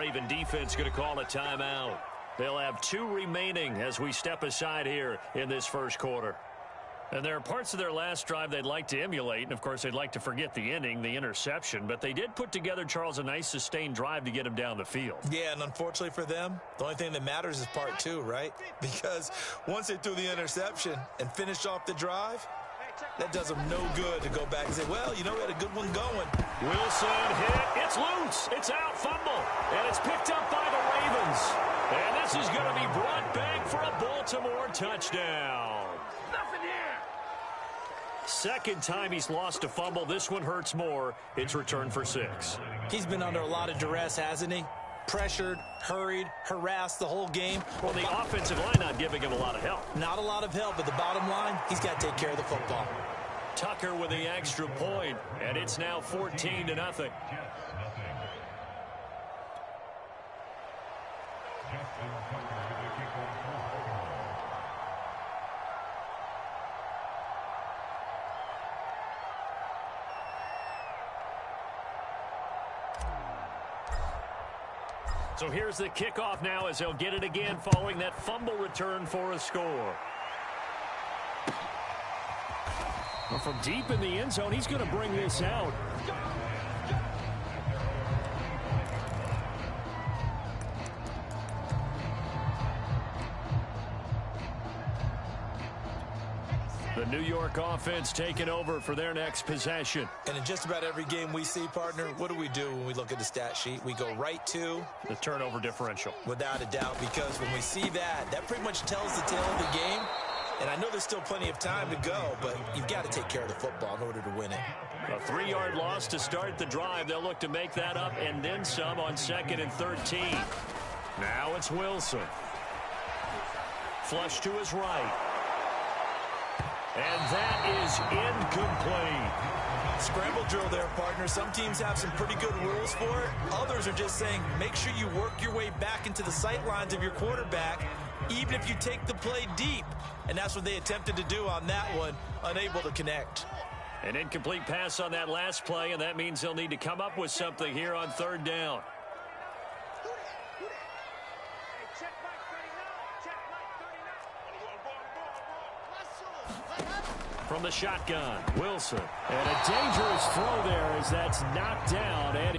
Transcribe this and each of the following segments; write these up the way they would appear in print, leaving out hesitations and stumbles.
Raven defense going to call a timeout. They'll have 2 remaining as we step aside here in this first quarter. And there are parts of their last drive they'd like to emulate, and of course they'd like to forget the inning, the interception, but they did put together, Charles, a nice sustained drive to get him down the field. Yeah, and unfortunately for them, the only thing that matters is part 2, right? Because once they threw the interception and finished off the drive, that does them no good to go back and say, well, you know, we had a good one going. Wilson hit. It's loose. It's out, fumble. And it's picked up by the Ravens. And this is going to be brought back for a Baltimore touchdown. Nothing here. Second time he's lost a fumble. This one hurts more. It's returned for 6. He's been under a lot of duress, hasn't he? Pressured, hurried, harassed the whole game. Well, the offensive line not giving him a lot of help. Not a lot of help, but the bottom line, he's got to take care of the football. Tucker with the extra point, and it's now 14-0. So here's the kickoff now as they'll get it again following that fumble return for a score. Well, from deep in the end zone, he's going to bring this out. The New York offense taking over for their next possession. And in just about every game we see, partner, what do we do when we look at the stat sheet? We go right to the turnover differential. Without a doubt, because when we see that, that pretty much tells the tale of the game. And I know there's still plenty of time to go, but you've got to take care of the football in order to win it. A 3-yard loss to start the drive. They'll look to make that up and then some on 2nd and 13. Now it's Wilson. Flush to his right. And that is incomplete. Scramble drill there, partner. Some teams have some pretty good rules for it. Others are just saying, make sure you work your way back into the sight lines of your quarterback, even if you take the play deep. And that's what they attempted to do on that one, unable to connect. An incomplete pass on that last play, and that means they'll need to come up with something here on 3rd down. From the shotgun, Wilson. And a dangerous throw there as that's knocked down. And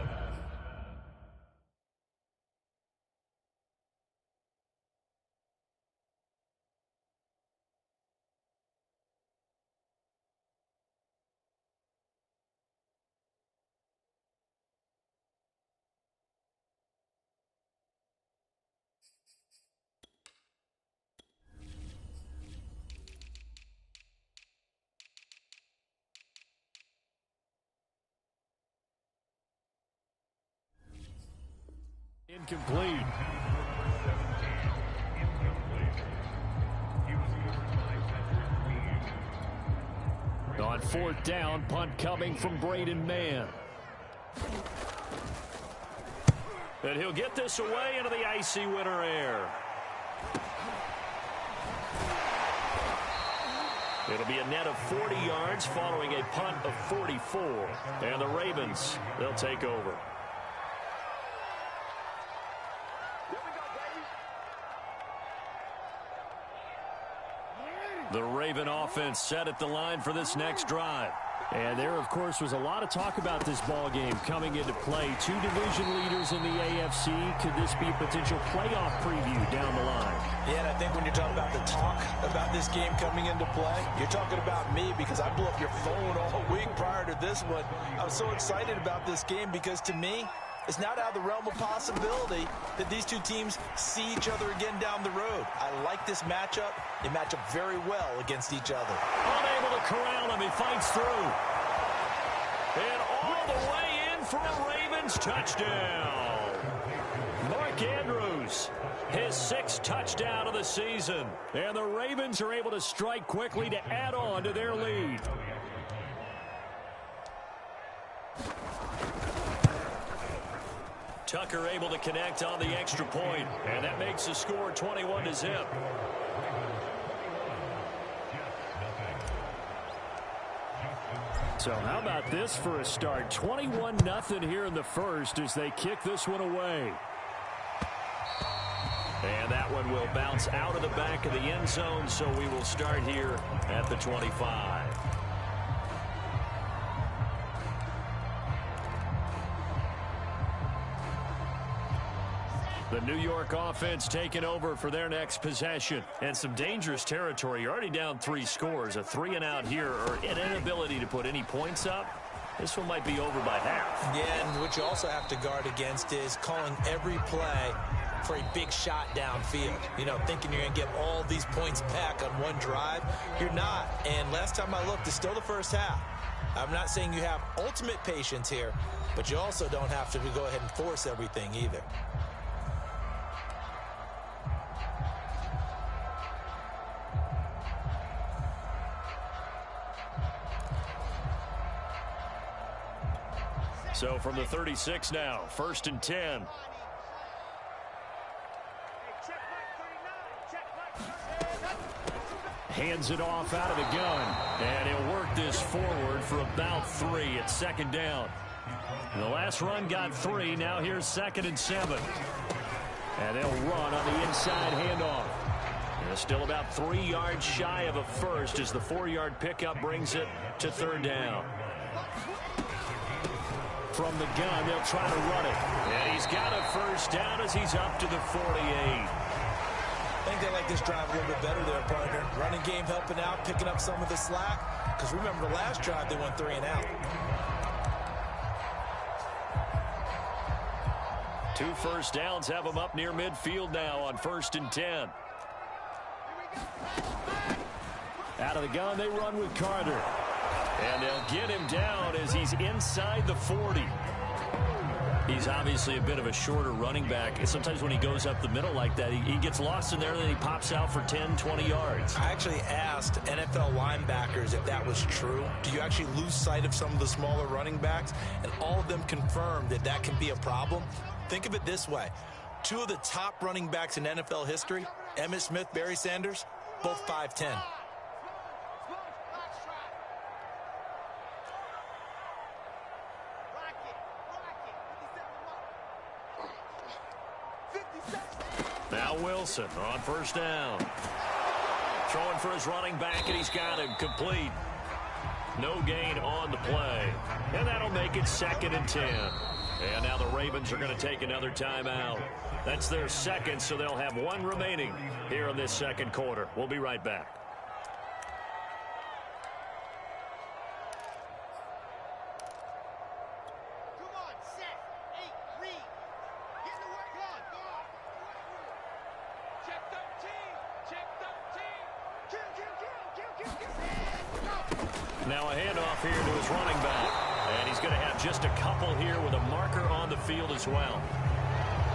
incomplete. On 4th down, punt coming from Braden Mann. And he'll get this away into the icy winter air. It'll be a net of 40 yards following a punt of 44. And the Ravens, they'll take over. The Raven offense set at the line for this next drive. And there, of course, was a lot of talk about this ball game coming into play. 2 division leaders in the AFC. Could this be a potential playoff preview down the line? Yeah, and I think when you're talking about the talk about this game coming into play, you're talking about me because I blew up your phone all week prior to this one. I was so excited about this game because to me, it's not out of the realm of possibility that these two teams see each other again down the road. I like this matchup. They match up very well against each other. Unable to corral him. He fights through. And all the way in for a Ravens touchdown. Mark Andrews, his 6th touchdown of the season. And the Ravens are able to strike quickly to add on to their lead. Tucker able to connect on the extra point, and that makes the score 21-0. So how about this for a start? 21-0 here in the first as they kick this one away. And that one will bounce out of the back of the end zone, so we will start here at the 25. The New York offense taking over for their next possession. And some dangerous territory. You're already down 3 scores. A 3-and-out here, or an inability to put any points up. This one might be over by half. Yeah, and what you also have to guard against is calling every play for a big shot downfield. You know, thinking you're going to get all these points back on one drive. You're not. And last time I looked, it's still the first half. I'm not saying you have ultimate patience here, but you also don't have to go ahead and force everything either. So from the 36 now, 1st and 10. Hands it off out of the gun. And he'll work this forward for about 3 at 2nd down. The last run got 3. Now here's 2nd and 7. And they'll run on the inside handoff. And still about 3 yards shy of a first as the 4-yard pickup brings it to 3rd down. From the gun, they'll try to run it. And he's got a 1st down as he's up to the 48. I think they like this drive a little bit better there, partner. Running game helping out, picking up some of the slack. Because remember, the last drive, they went 3-and-out. 2 first downs have them up near midfield now on 1st and 10. Out of the gun, they run with Carter. And they'll get him down as he's inside the 40. He's obviously a bit of a shorter running back. Sometimes when he goes up the middle like that, he gets lost in there, and then he pops out for 10, 20 yards. I actually asked NFL linebackers if that was true. Do you actually lose sight of some of the smaller running backs? And all of them confirmed that that can be a problem. Think of it this way. 2 of the top running backs in NFL history, Emmitt Smith, Barry Sanders, both 5'10". Now Wilson on 1st down. Throwing for his running back, and he's got him complete. No gain on the play. And that'll make it 2nd and 10. And now the Ravens are going to take another timeout. That's their 2nd, so they'll have 1 remaining here in this 2nd quarter. We'll be right back. Now a handoff here to his running back. And he's going to have just a couple here with a marker on the field as well.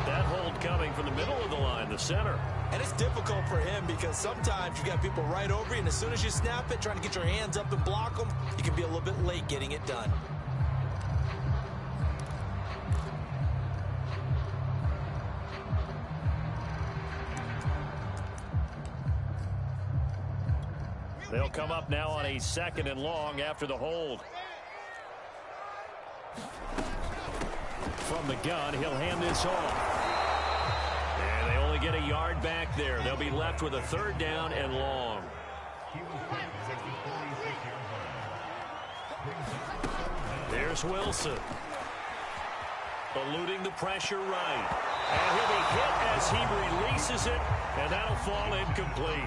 That hold coming from the middle of the line, the center. And it's difficult for him because sometimes you got people right over you, and as soon as you snap it, trying to get your hands up and block them, you can be a little bit late getting it done. They'll come up now on a 2nd and long after the hold. From the gun, he'll hand this off. And they only get a yard back there. They'll be left with a 3rd down and long. There's Wilson. Eluding the pressure right. And he'll be hit as he releases it. And that'll fall incomplete.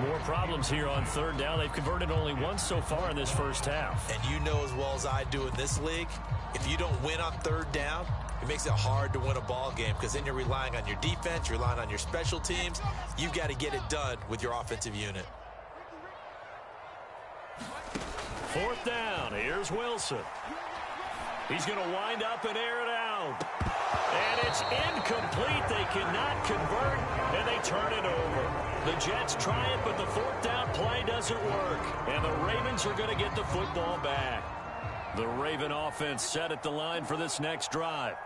More problems here on 3rd down. They've converted only once so far in this 1st half. And you know as well as I do in this league, if you don't win on 3rd down, it makes it hard to win a ball game because then you're relying on your defense, you're relying on your special teams. You've got to get it done with your offensive unit. 4th down. Here's Wilson. He's going to wind up and air it out. And it's incomplete. They cannot convert, and they turn it over. The Jets try it, but the 4th down play doesn't work. And the Ravens are going to get the football back. The Raven offense set at the line for this next drive.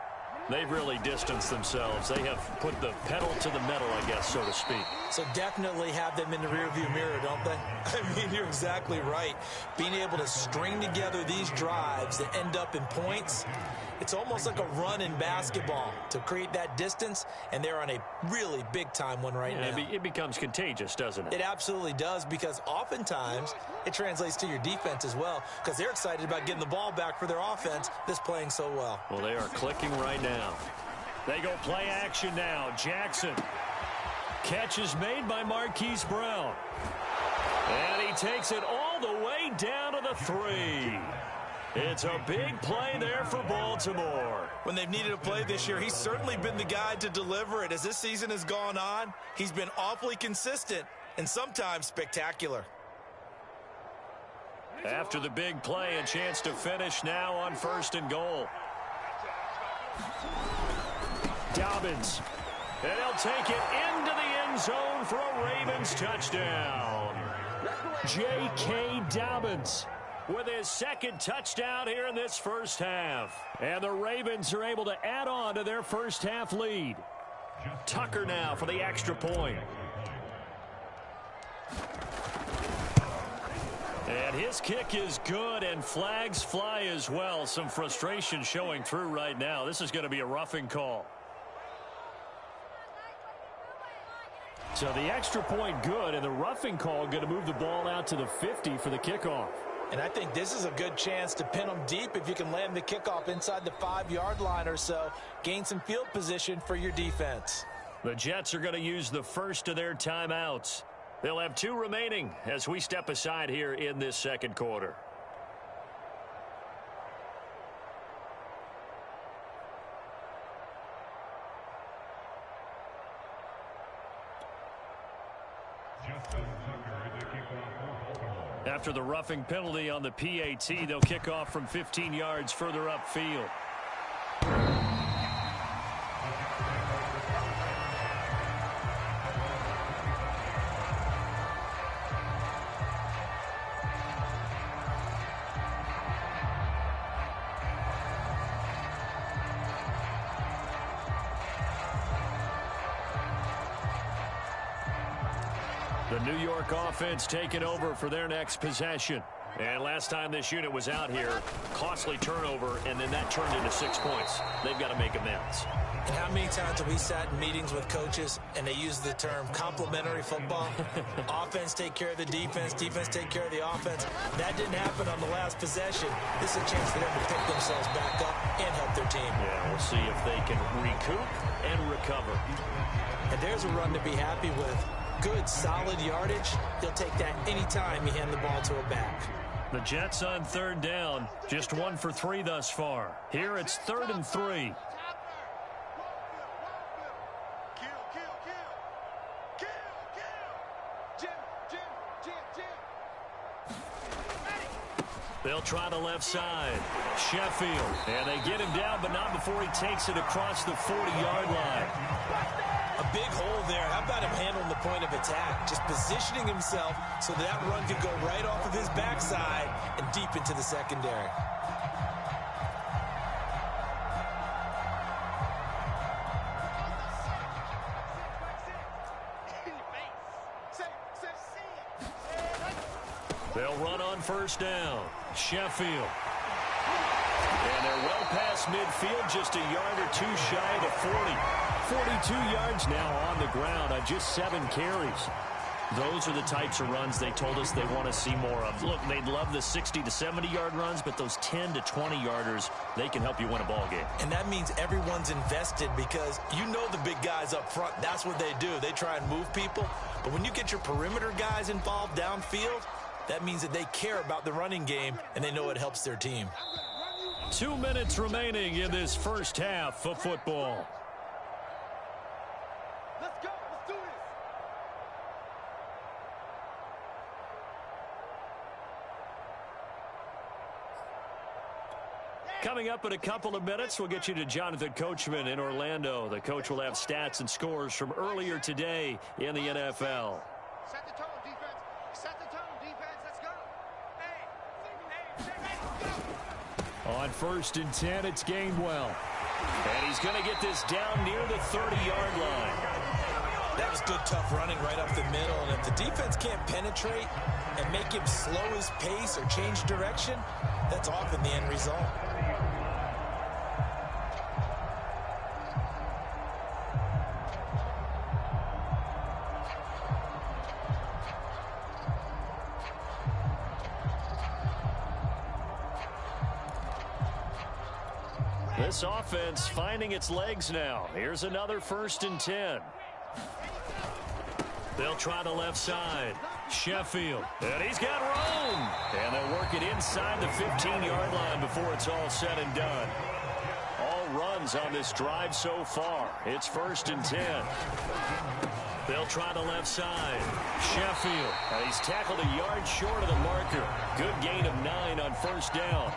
They've really distanced themselves. They have put the pedal to the metal, I guess, so to speak. So definitely have them in the rearview mirror, don't they? I mean, you're exactly right. Being able to string together these drives that end up in points, it's almost like a run in basketball to create that distance, and they're on a really big-time one right now. It becomes contagious, doesn't it? It absolutely does, because oftentimes it translates to your defense as well, because they're excited about getting the ball back for their offense that's playing so well. Well, they are clicking right now. They go play action now. Jackson. Catch is made by Marquise Brown. And he takes it all the way down to the 3. It's a big play there for Baltimore. When they've needed a play this year, he's certainly been the guy to deliver it. As this season has gone on, he's been awfully consistent and sometimes spectacular. After the big play, a chance to finish now on 1st and goal. Dobbins. And he'll take it into the end zone for a Ravens touchdown. J.K. Dobbins with his 2nd touchdown here in this first half. And the Ravens are able to add on to their first half lead. Tucker now for the extra point. And his kick is good, and flags fly as well. Some frustration showing through right now. This is going to be a roughing call. So the extra point good, and the roughing call going to move the ball out to the 50 for the kickoff. And I think this is a good chance to pin them deep if you can land the kickoff inside the 5-yard line or so. Gain some field position for your defense. The Jets are going to use the first of their timeouts. They'll have 2 remaining as we step aside here in this second quarter. After the roughing penalty on the PAT, they'll kick off from 15 yards further upfield. The New York offense taking over for their next possession. And last time this unit was out here, costly turnover, and then that turned into 6 points. They've got to make amends. And how many times have we sat in meetings with coaches and they use the term complementary football? Offense take care of the defense, defense take care of the offense. That didn't happen on the last possession. This is a chance for them to pick themselves back up and help their team. Yeah, we'll see if they can recoup and recover. And there's a run to be happy with. Good, solid yardage. He'll take that anytime you hand the ball to a back. The Jets on 3rd down, just 1 for 3 thus far. Here it's 3rd and 3. They'll try the left side. Sheffield. And they get him down, but not before he takes it across the 40-yard line. A big hole there. How about him handling the point of attack? Just positioning himself so that run could go right off of his backside and deep into the secondary. They'll run on 1st down. Sheffield. And they're well past midfield, just a yard or 2 shy of the 40. 42 yards now on the ground on just 7 carries. Those are the types of runs they told us they want to see more of. Look, they'd love the 60 to 70-yard runs, but those 10 to 20-yarders, they can help you win a ball game. And that means everyone's invested because you know the big guys up front, that's what they do. They try and move people. But when you get your perimeter guys involved downfield, that means that they care about the running game and they know it helps their team. 2 minutes remaining in this first half of football. Let's go. Let's do this. Coming up in a couple of minutes, we'll get you to Jonathan Coachman in Orlando. The coach will have stats and scores from earlier today in the NFL. Set the tone, defense. Set the tone, defense. Let's go. Hey, let's go. On 1st and 10, it's Gainwell. And he's going to get this down near the 30-yard line. That was good, tough running right up the middle. And if the defense can't penetrate and make him slow his pace or change direction, that's often the end result. This offense finding its legs now. Here's another 1st and 10. They'll try the left side. Sheffield. And he's got room. And they'll work it inside the 15-yard line before it's all said and done. All runs on this drive so far. It's 1st and 10. They'll try the left side. Sheffield. And he's tackled a yard short of the marker. Good gain of 9 on 1st down.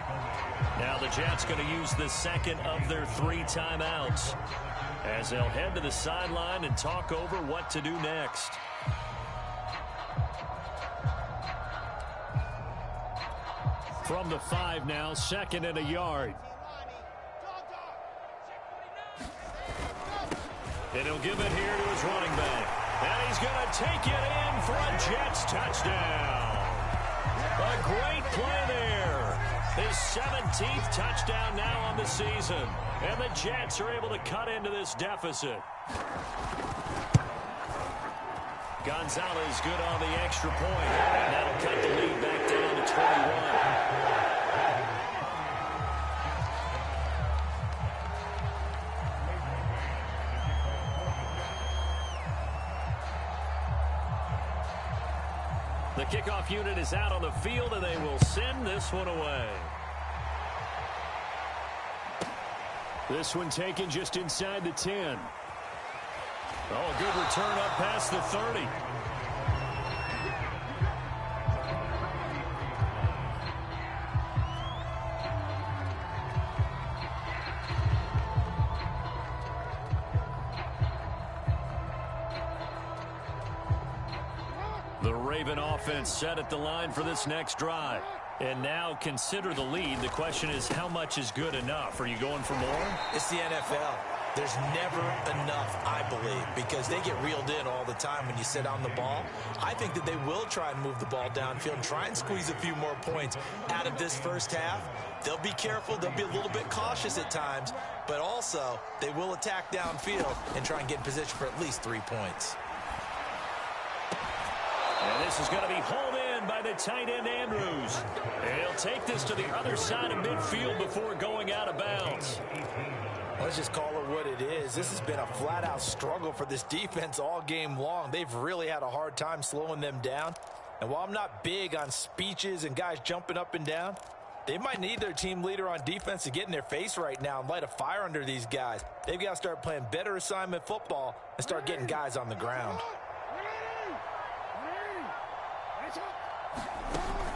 Now the Jets going to use the second of their 3 timeouts as they'll head to the sideline and talk over what to do next. From the 5 now, 2nd and a yard. And he'll give it here to his running back. And he's going to take it in for a Jets touchdown. A great play there. His 17th touchdown now on the season. And the Jets are able to cut into this deficit. Gonzalez good on the extra point. And that'll cut the lead back down to 21. The kickoff unit is out on the field, and they will send this one away. This one taken just inside the 10. Oh, a good return up past the 30. The Raven offense set at the line for this next drive. And now consider the lead. The question is, how much is good enough? Are you going for more? It's the NFL. There's never enough, I believe, because they get reeled in all the time when you sit on the ball. I think that they will try and move the ball downfield and try and squeeze a few more points out of this first half. They'll be careful. They'll be a little bit cautious at times, but also they will attack downfield and try and get in position for at least 3 points. And this is going to be hauled in by the tight end, Andrews. And he'll take this to the other side of midfield before going out of bounds. Let's just call it what it is. This has been a flat-out struggle for this defense all game long. They've really had a hard time slowing them down. And while I'm not big on speeches and guys jumping up and down, they might need their team leader on defense to get in their face right now and light a fire under these guys. They've got to start playing better assignment football and start getting guys on the ground.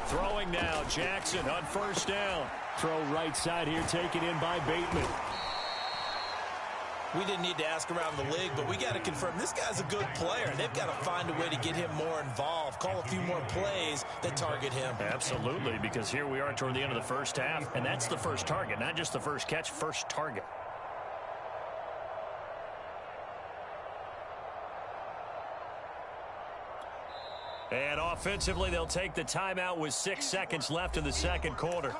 Throwing now, Jackson on 1st down. Throw right side here, taken in by Bateman. We didn't need to ask around the league, but we got to confirm this guy's a good player. They've got to find a way to get him more involved, call a few more plays that target him. Absolutely, because here we are toward the end of the first half, and that's the first target, not just the first catch, first target. And offensively, they'll take the timeout with 6 seconds left in the second quarter.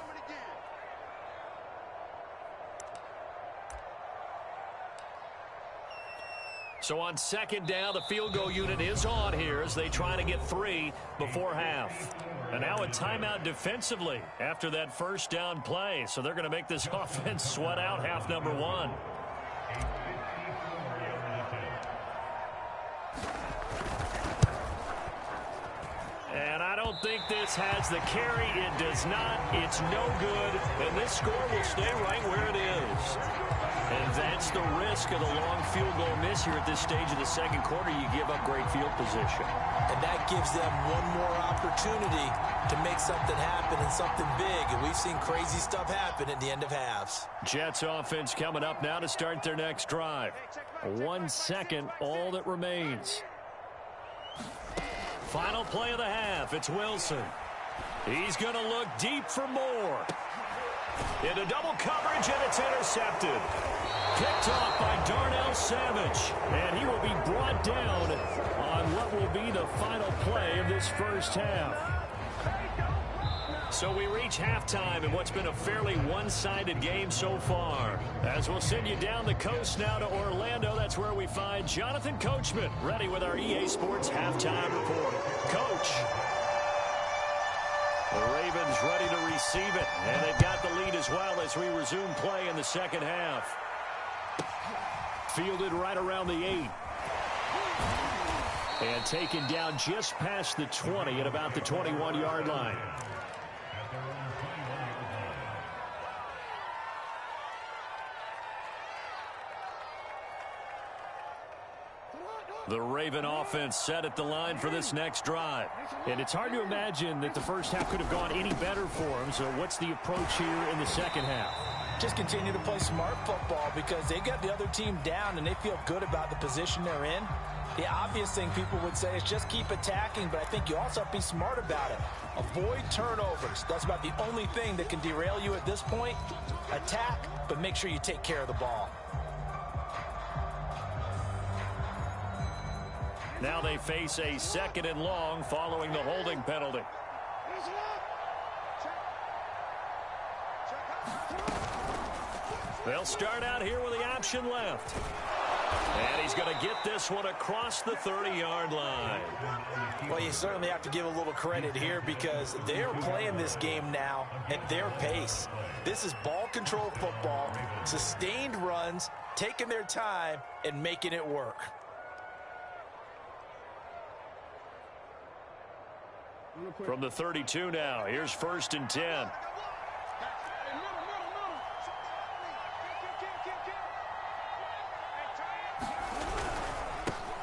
So on 2nd down, the field goal unit is on here as they try to get 3 before half. And now a timeout defensively after that 1st down play. So they're going to make this offense sweat out half number 1. And I don't think this has the carry. It does not. It's no good. And this score will stay right where it is. And that's the risk of the long field goal miss here at this stage of the second quarter. You give up great field position. And that gives them one more opportunity to make something happen and something big. And we've seen crazy stuff happen at the end of halves. Jets offense coming up now to start their next drive. 1 second, all that remains. Final play of the half. It's Wilson. He's going to look deep for more. Into double coverage, and it's intercepted. Picked off by Darnell Savage. And he will be brought down on what will be the final play of this first half. So we reach halftime in what's been a fairly one-sided game so far. As we'll send you down the coast now to Orlando, that's where we find Jonathan Coachman ready with our EA Sports halftime report. Coach. The Ravens ready to receive it, and they've got the lead as well as we resume play in the second half. Fielded right around the 8. And taken down just past the 20 at about the 21-yard line. The Raven offense set at the line for this next drive. And it's hard to imagine that the first half could have gone any better for them. So what's the approach here in the second half? Just continue to play smart football because they got the other team down and they feel good about the position they're in. The obvious thing people would say is just keep attacking, but I think you also have to be smart about it. Avoid turnovers. That's about the only thing that can derail you at this point. Attack, but make sure you take care of the ball. Now they face a 2nd and long following the holding penalty. They'll start out here with the option left. And he's going to get this one across the 30-yard line. Well, you certainly have to give a little credit here because they're playing this game now at their pace. This is ball control football, sustained runs, taking their time, and making it work. From the 32 now, here's 1st and 10.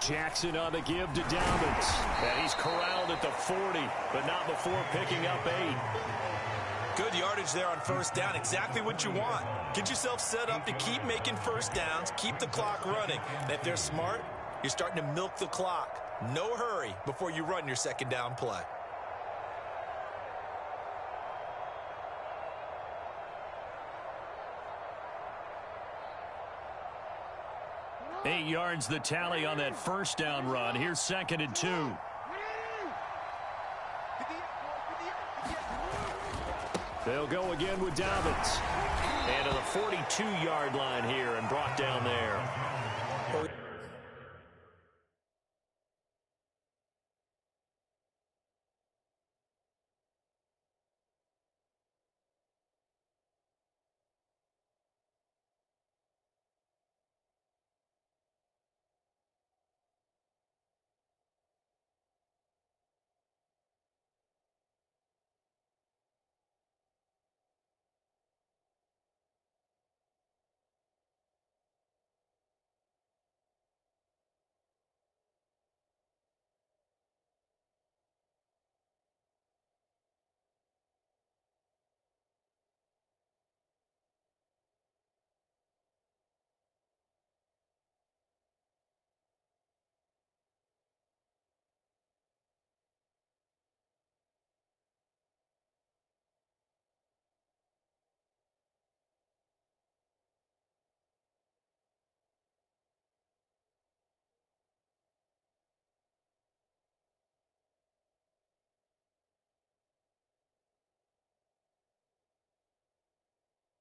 Jackson on the give to Dobbins. And he's corralled at the 40, but not before picking up 8. Good yardage there on 1st down. Exactly what you want. Get yourself set up to keep making 1st downs, keep the clock running. And if they're smart, you're starting to milk the clock. No hurry before you run your 2nd down play. Eight yards the tally on that 1st down run. Here's 2nd and 2. They'll go again with Dobbins. And to the 42-yard line here and brought down there.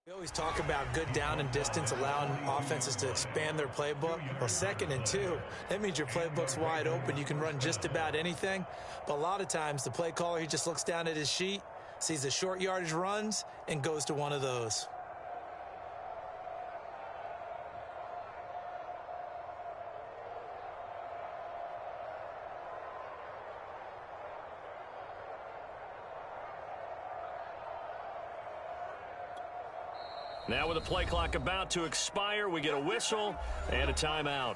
We always talk about good down and distance, allowing offenses to expand their playbook. Well, 2nd and 2, that means your playbook's wide open. You can run just about anything. But a lot of times, the play caller, he just looks down at his sheet, sees the short yardage runs, and goes to one of those. Now with the play clock about to expire, we get a whistle and a timeout.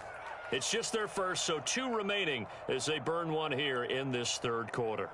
It's just their first, so 2 remaining as they burn one here in this 3rd quarter.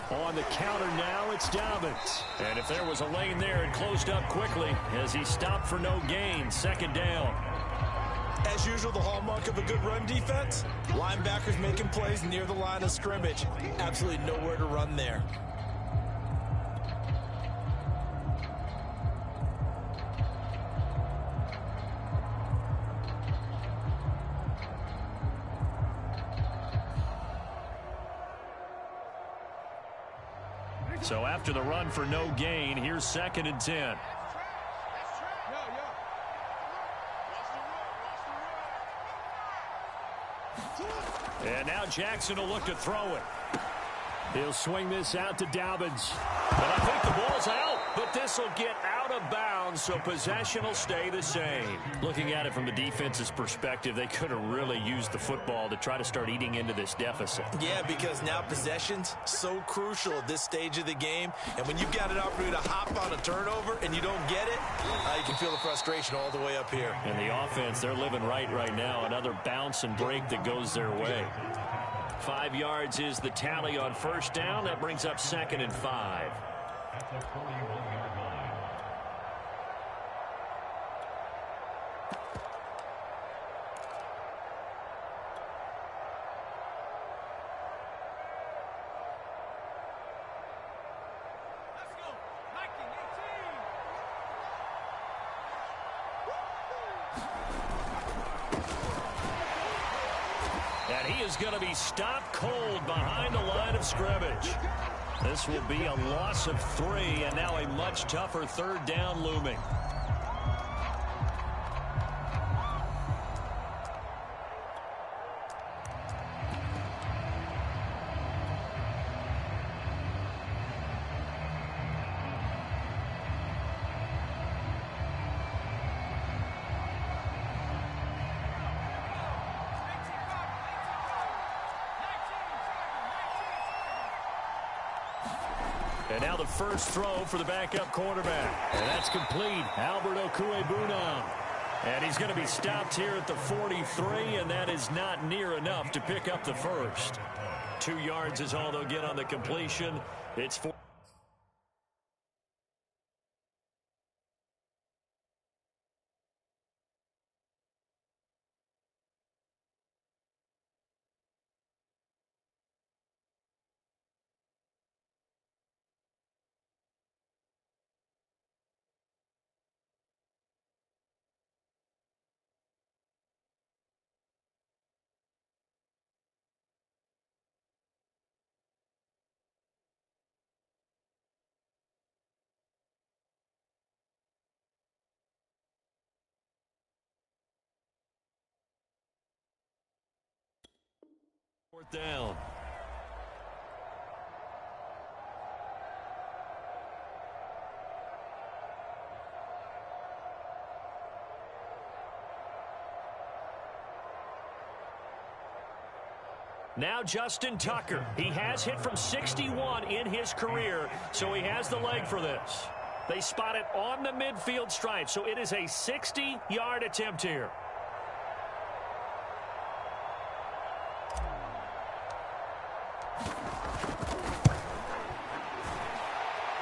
On the counter now, it's Dobbins. And if there was a lane there, it closed up quickly as he stopped for no gain. Second down. As usual, the hallmark of a good run defense, linebackers making plays near the line of scrimmage. Absolutely nowhere to run there. So after the run for no gain, here's 2nd and 10. And now Jackson will look to throw it. He'll swing this out to Dobbins. And I think the ball's out, but this will get out of bounds, so possession will stay the same. Looking at it from the defense's perspective, they could have really used the football to try to start eating into this deficit. Yeah, because now possession's so crucial at this stage of the game. And when you've got an opportunity to hop on a turnover and you don't get it, you can feel the frustration all the way up here. And the offense, they're living right now. Another bounce and break that goes their way. 5 yards is the tally on first down. That brings up 2nd and 5. At the 41-yard line. Let's go. 19-18. And he is going to be stopped cold behind the line of scrimmage. This will be a loss of 3, and now a much tougher 3rd down looming. And now the first throw for the backup quarterback. And that's complete. Albert Okwuegbunam. And he's going to be stopped here at the 43, and that is not near enough to pick up the first. 2 yards is all they'll get on the completion. It's 4. Fourth down. Now Justin Tucker. He has hit from 61 in his career, so he has the leg for this. They spot it on the midfield stripe, so it is a 60-yard attempt here.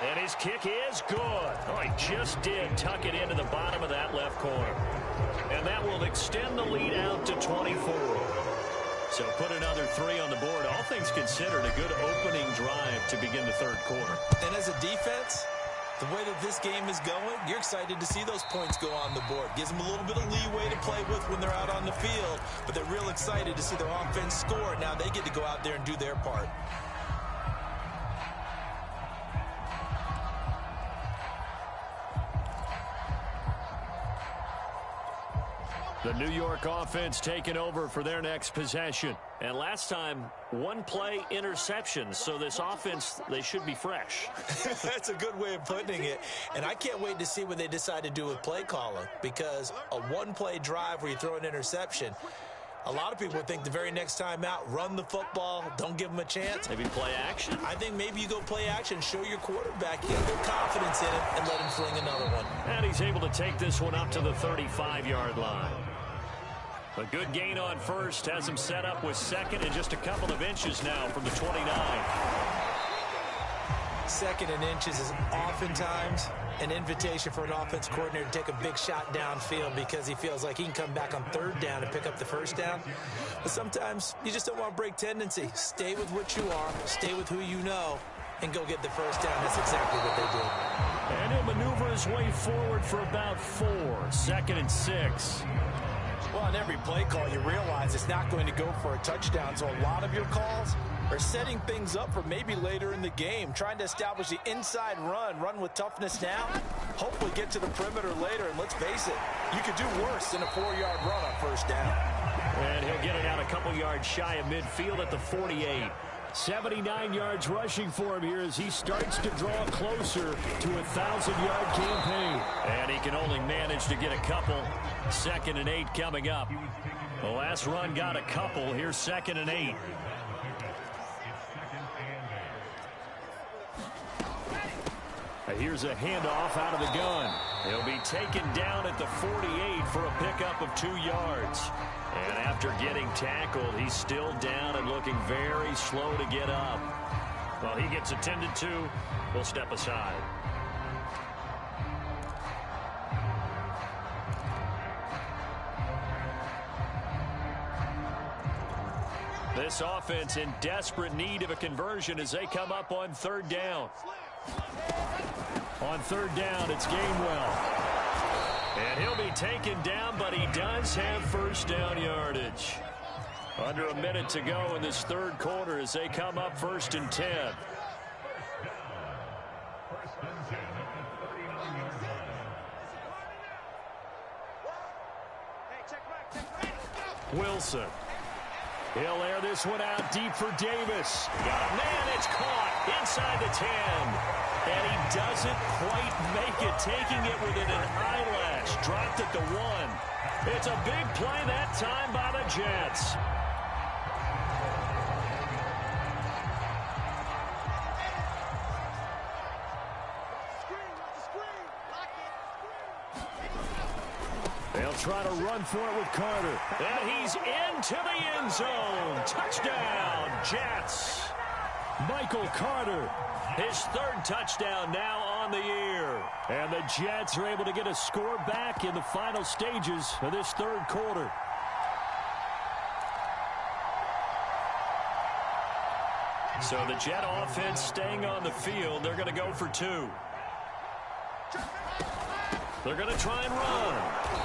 And his kick is good. Oh, he just did tuck it into the bottom of that left corner. And that will extend the lead out to 24. So put another 3 on the board. All things considered, a good opening drive to begin the third quarter. And as a defense, the way that this game is going, you're excited to see those points go on the board. Gives them a little bit of leeway to play with when they're out on the field. But they're real excited to see their offense score. Now they get to go out there and do their part. The New York offense taking over for their next possession. And last time, 1 play interception. So this offense, they should be fresh. That's a good way of putting it. And I can't wait to see what they decide to do with play calling. Because a 1-play drive where you throw an interception, a lot of people would think the very next time out, run the football, don't give them a chance. Maybe play action? I think maybe you go play action, show your quarterback you got a little confidence in him, and let him fling another one. And he's able to take this one up to the 35-yard line. A good gain on first has him set up with second and just a couple of inches now from the 29. Second and inches is oftentimes an invitation for an offense coordinator to take a big shot downfield because he feels like he can come back on third down and pick up the first down. But sometimes you just don't want to break tendency. Stay with what you are, stay with who you know, and go get the first down. That's exactly what they did. And he'll maneuver his way forward for about 4. 2nd and 6. Well, on every play call, you realize it's not going to go for a touchdown, so a lot of your calls are setting things up for maybe later in the game, trying to establish the inside run with toughness now, hopefully get to the perimeter later, and let's face it, you could do worse than a 4-yard run on first down. And he'll get it out a couple yards shy of midfield at the 48. 79 yards rushing for him here as he starts to draw closer to a 1,000-yard campaign. And he can only manage to get a couple. 2nd and 8 coming up. The last run got a couple. Here's 2nd and 8. Here's a handoff out of the gun. He'll be taken down at the 48 for a pickup of 2 yards. And after getting tackled, he's still down and looking very slow to get up. While he gets attended to, we'll step aside. This offense in desperate need of a conversion as they come up on 3rd down. On 3rd down, it's Gainwell. And he'll be taken down, but he does have first down yardage. Under a minute to go in this 3rd quarter as they come up 1st and 10. Wilson. He'll air this one out deep for Davis. Got a man, it's caught inside the 10. And he doesn't quite make it, taking it within an eyelash. Dropped at the 1. It's a big play that time by the Jets. They'll try to run for it with Carter. And he's into the end zone. Touchdown, Jets. Michael Carter, his 3rd touchdown now on the year. And the Jets are able to get a score back in the final stages of this 3rd quarter. So the Jet offense staying on the field. They're going to go for 2. They're going to try and run.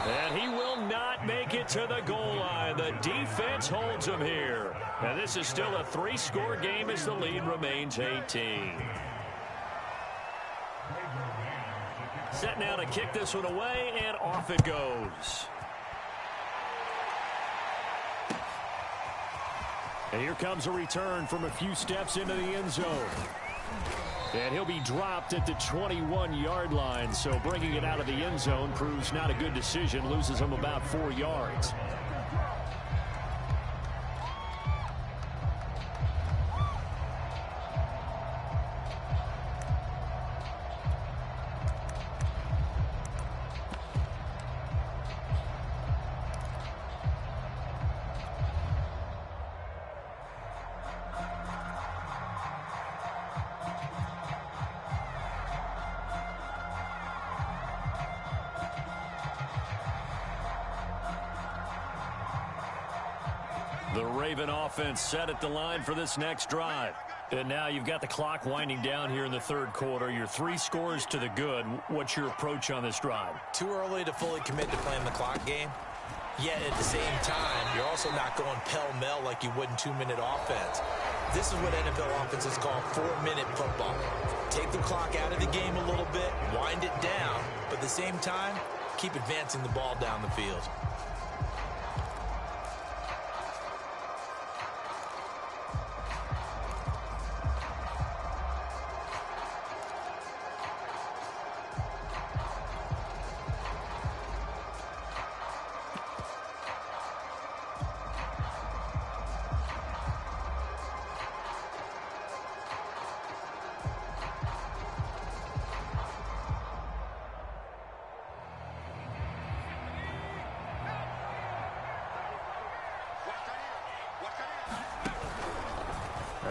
And he will not make it to the goal line. The defense holds him here. And this is still a 3-score game as the lead remains 18. Set now to kick this one away, and off it goes. And here comes a return from a few steps into the end zone. And he'll be dropped at the 21-yard line, so bringing it out of the end zone proves not a good decision, loses him about 4 yards. The Raven offense set at the line for this next drive. And now you've got the clock winding down here in the 3rd quarter. You're 3 scores to the good. What's your approach on this drive? Too early to fully commit to playing the clock game. Yet at the same time, you're also not going pell-mell like you would in 2-minute offense. This is what NFL offenses call 4-minute football. Take the clock out of the game a little bit, wind it down, but at the same time, keep advancing the ball down the field.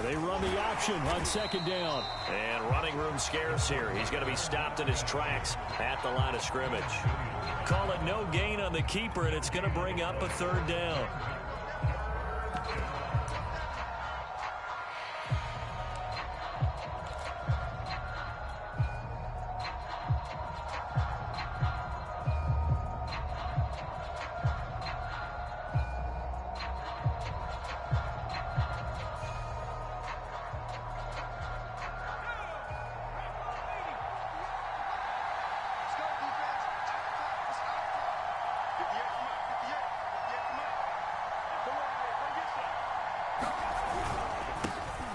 They run the option on second down. And running room scarce here. He's going to be stopped in his tracks at the line of scrimmage. Call it no gain on the keeper, and it's going to bring up a third down.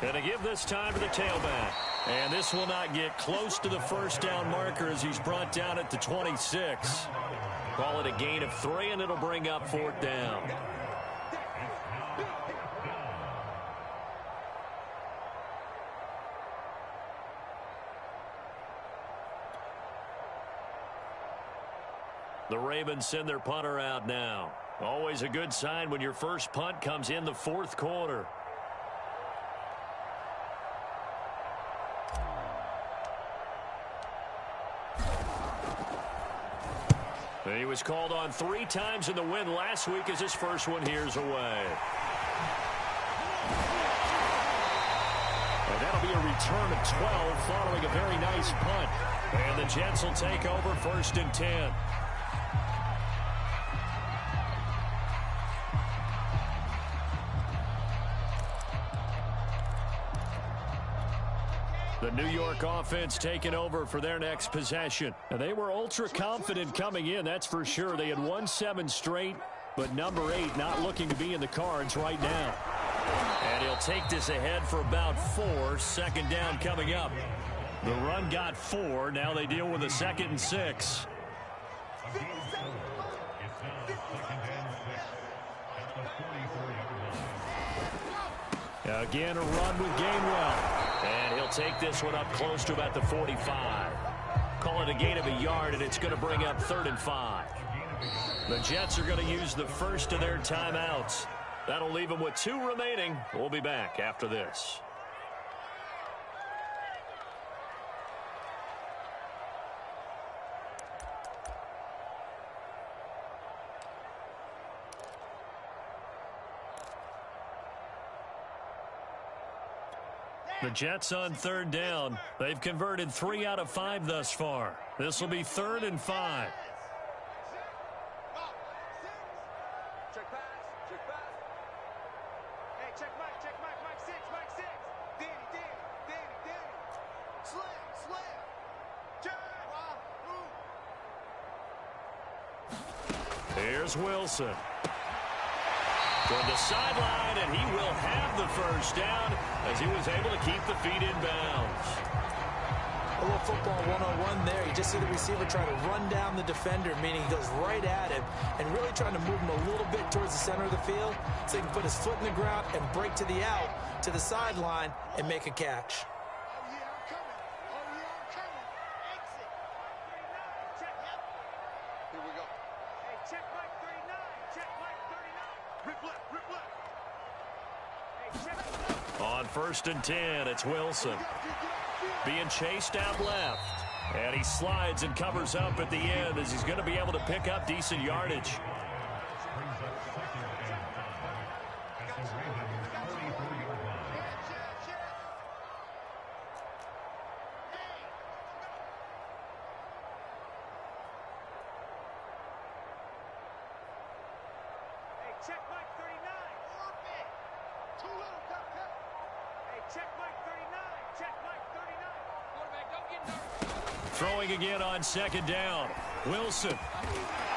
Going to give this time to the tailback. And this will not get close to the first down marker as he's brought down at the 26. Call it a gain of 3, and it'll bring up fourth down. The Ravens send their punter out now. Always a good sign when your first punt comes in the fourth quarter. He was called on 3 times in the win last week as his first one here's away. And that'll be a return of 12 following a very nice punt. And the Jets will take over first and 10. The New York offense taking over for their next possession. And they were ultra confident coming in, that's for sure. They had won 7 straight, but number 8 not looking to be in the cards right now. And he'll take this ahead for about 4. Second down coming up. The run got 4. Now they deal with a 2nd and 6. Again, a run with Gainwell. And he'll take this one up close to about the 45. Call it a gain of a yard, and it's going to bring up 3rd and 5. The Jets are going to use the first of their timeouts. That'll leave them with 2 remaining. We'll be back after this. The Jets on 3rd down. They've converted 3 out of 5 thus far. This will be 3rd and 5. Check pass. Check pass. Hey, check Mike 6. Danny. Slam. Jab. Here's Wilson. Toward the sideline, and he will have the first down as he was able to keep the feet in bounds. A little football 101 there. You just see the receiver try to run down the defender, meaning he goes right at him and really trying to move him a little bit towards the center of the field so he can put his foot in the ground and break to the out, to the sideline, and make a catch. On 1st and 10, it's Wilson. Being chased out left. And he slides and covers up at the end as he's going to be able to pick up decent yardage. Check Mike 39. Too little, hey, check Mike 39. Check Mike 39. Quarterback, don't get nervous. Throwing again on 2nd down. Wilson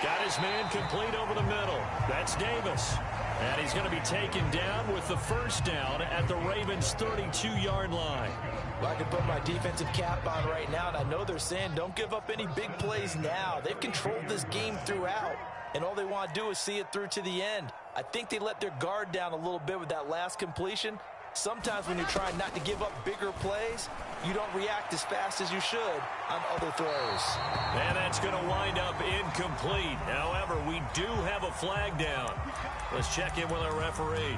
got his man complete over the middle. That's Davis. And he's going to be taken down with the first down at the Ravens' 32-yard line. Well, I can put my defensive cap on right now, and I know they're saying don't give up any big plays now. They've controlled this game throughout, and all they want to do is see it through to the end. I think they let their guard down a little bit with that last completion. Sometimes when you're trying not to give up bigger plays, you don't react as fast as you should on other throws. And that's going to wind up incomplete. However, we do have a flag down. Let's check in with our referee.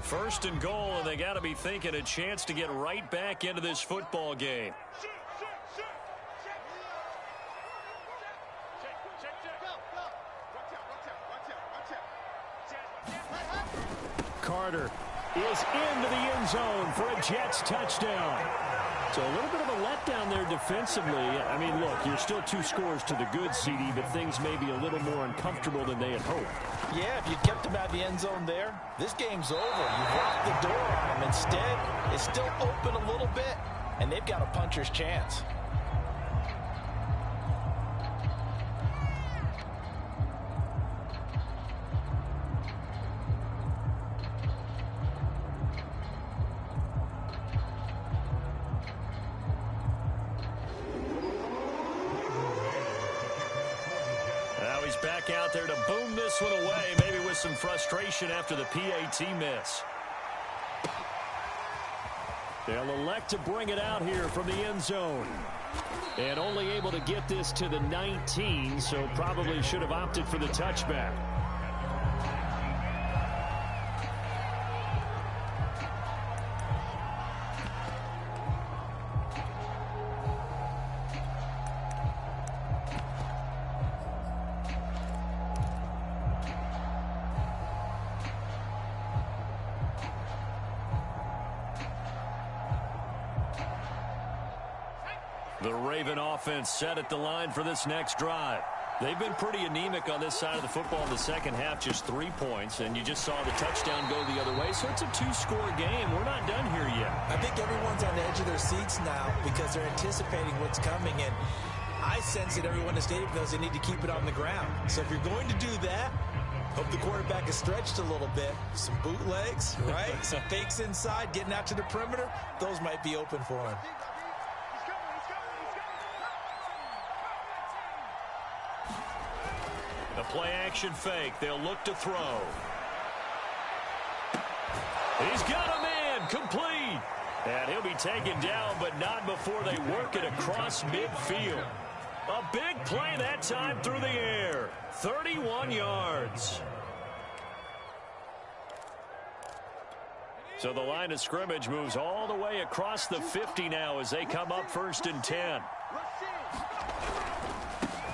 First and goal, and they got to be thinking a chance to get right back into this football game. Carter is into the end zone for a Jets touchdown. So a little bit of a letdown there defensively. I mean, look, you're still 2 scores to the good, CD, but things may be a little more uncomfortable than they had hoped. Yeah, if you kept them out of the end zone there, this game's over. You've locked the door on them. Instead, it's still open a little bit, and they've got a puncher's chance. Back out there to boom this one away, maybe with some frustration after the PAT miss. They'll elect to bring it out here from the end zone. And only able to get this to the 19, so probably should have opted for the touchback. The Raven offense set at the line for this next drive. They've been pretty anemic on this side of the football in the second half, just 3 points, and you just saw the touchdown go the other way, so it's a 2-score game. We're not done here yet. I think everyone's on the edge of their seats now because they're anticipating what's coming, and I sense that everyone in the stadium knows they need to keep it on the ground. So if you're going to do that, hope the quarterback is stretched a little bit. Some bootlegs, right? Some fakes inside, getting out to the perimeter. Those might be open for him. The play-action fake. They'll look to throw. He's got a man. Complete. And he'll be taken down, but not before they work it across midfield. A big play that time through the air. 31 yards. So the line of scrimmage moves all the way across the 50 now as they come up 1st and 10.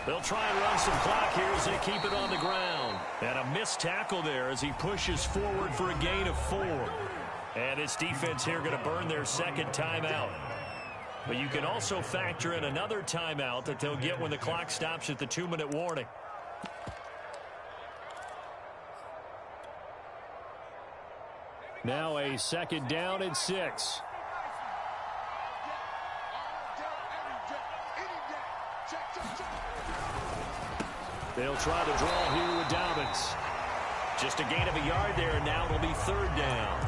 They'll try and run some clock here as they keep it on the ground. And a missed tackle there as he pushes forward for a gain of 4. And this defense here going to burn their second timeout. But you can also factor in another timeout that they'll get when the clock stops at the 2-minute warning. Now a 2nd down and 6. They'll try to draw here with Dobbins. Just a gain of a yard there, and now it'll be 3rd down.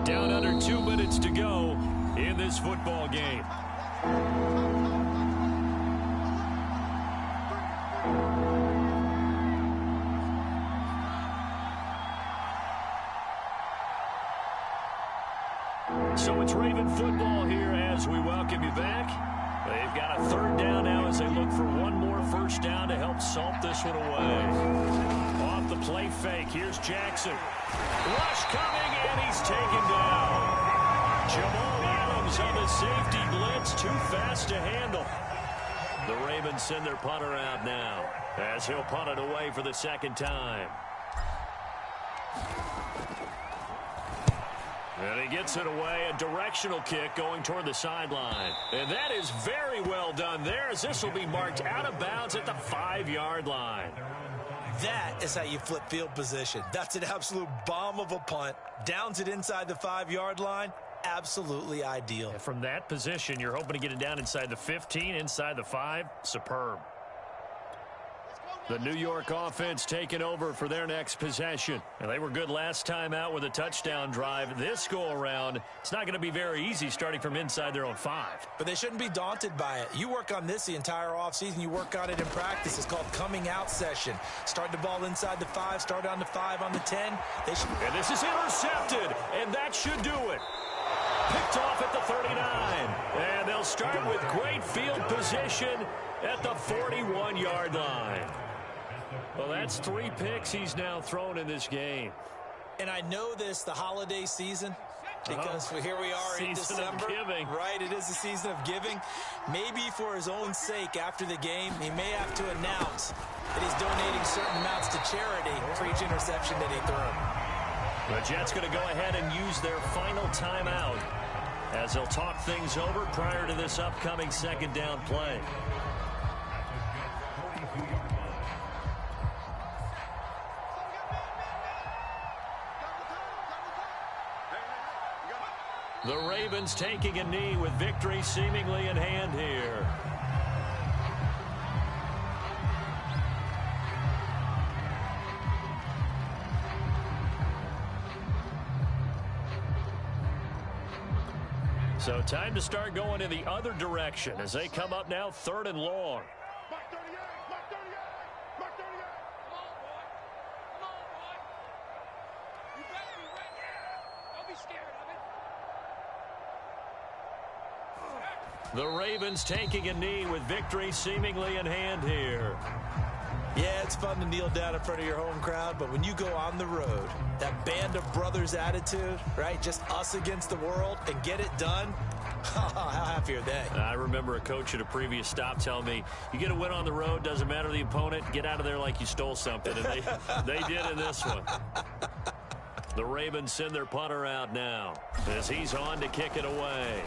Down under 2 minutes to go in this football game. So it's Raven football here as we welcome you back. They've got a 3rd down now as they look for one more 1st down to help salt this one away. Off the play fake, here's Jackson. Rush coming, and he's taken down. Jamal Adams on the safety blitz, too fast to handle. The Ravens send their punter out now as he'll punt it away for the 2nd time. And he gets it away, a directional kick going toward the sideline. And that is very well done there as this will be marked out of bounds at the 5-yard line. That is how you flip field position. That's an absolute bomb of a punt. Downs it inside the 5-yard line. Absolutely ideal. And from that position, you're hoping to get it down inside the 15, inside the 5. Superb. Let's go, The New York offense taking over for their next possession. And they were good last time out with a touchdown drive. This go-around, it's not going to be very easy starting from inside their own 5. But they shouldn't be daunted by it. You work on this the entire offseason. You work on it in practice. It's called coming out session. Start the ball inside the 5, start on the 5, on the 10. And this is intercepted, and that should do it. Picked off at the 39. And they'll start with great field position at the 41-yard line. Well, that's 3 picks he's now thrown in this game. And I know this, the holiday season, because here we are in December. Giving. Right, it is the season of giving. Maybe for his own sake after the game, he may have to announce that he's donating certain amounts to charity for each interception that he threw. The Jets going to go ahead and use their final timeout as they'll talk things over prior to this upcoming second down play. The Ravens taking a knee with victory seemingly in hand here. So time to start going in the other direction as they come up now 3rd and long. The Ravens taking a knee with victory seemingly in hand here. Yeah, it's fun to kneel down in front of your home crowd, but when you go on the road, that band of brothers attitude, right? Just us against the world and get it done. How happy are they? I remember a coach at a previous stop telling me, you get a win on the road, doesn't matter the opponent, get out of there like you stole something. And they did in this one. The Ravens send their punter out now as he's on to kick it away.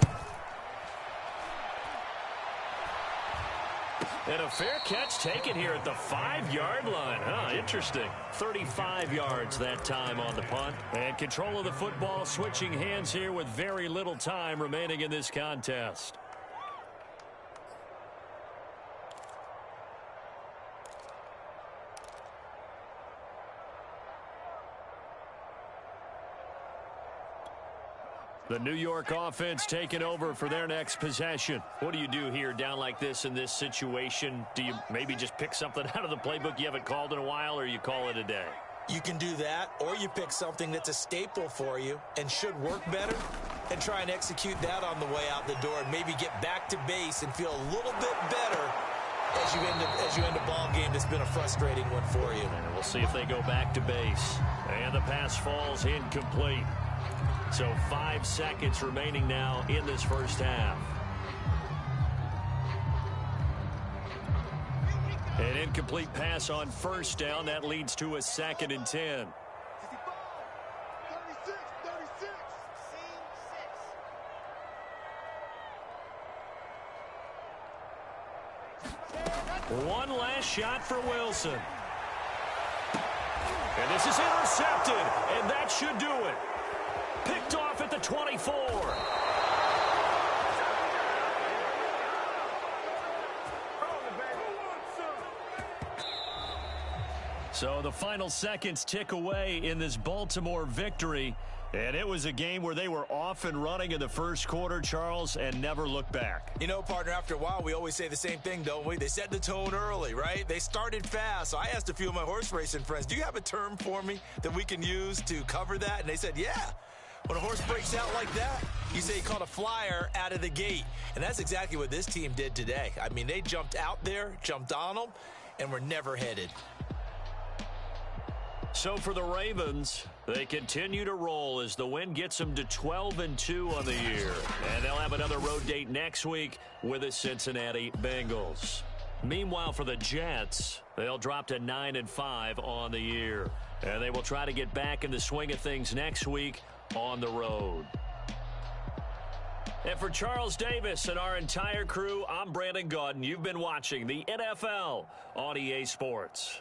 And a fair catch taken here at the 5-yard line. Interesting. 35 yards that time on the punt. And control of the football switching hands here with very little time remaining in this contest. The New York offense taking over for their next possession. What do you do here down like this in this situation? Do you maybe just pick something out of the playbook you haven't called in a while, or you call it a day? You can do that, or you pick something that's a staple for you and should work better and try and execute that on the way out the door and maybe get back to base and feel a little bit better as you end a ball game that's been a frustrating one for you. And we'll see if they go back to base. And the pass falls incomplete. So 5 seconds remaining now in this first half. An incomplete pass on first down. That leads to a 2nd and 10. One last shot for Wilson. And this is intercepted, and that should do it. Picked off at the 24. So the final seconds tick away in this Baltimore victory. And it was a game where they were off and running in the first quarter, Charles, and never looked back. You know, partner, after a while, we always say the same thing, don't we? They set the tone early, right? They started fast. So I asked a few of my horse racing friends, do you have a term for me that we can use to cover that? And they said, yeah. When a horse breaks out like that, you say he caught a flyer out of the gate. And that's exactly what this team did today. I mean, they jumped out there, jumped on them, and were never headed. So for the Ravens, they continue to roll as the win gets them to 12-2 on the year. And they'll have another road date next week with the Cincinnati Bengals. Meanwhile, for the Jets, they'll drop to 9-5 on the year. And they will try to get back in the swing of things next week on the road. And for Charles Davis and our entire crew, I'm Brandon Gaudin. You've been watching the NFL on EA Sports.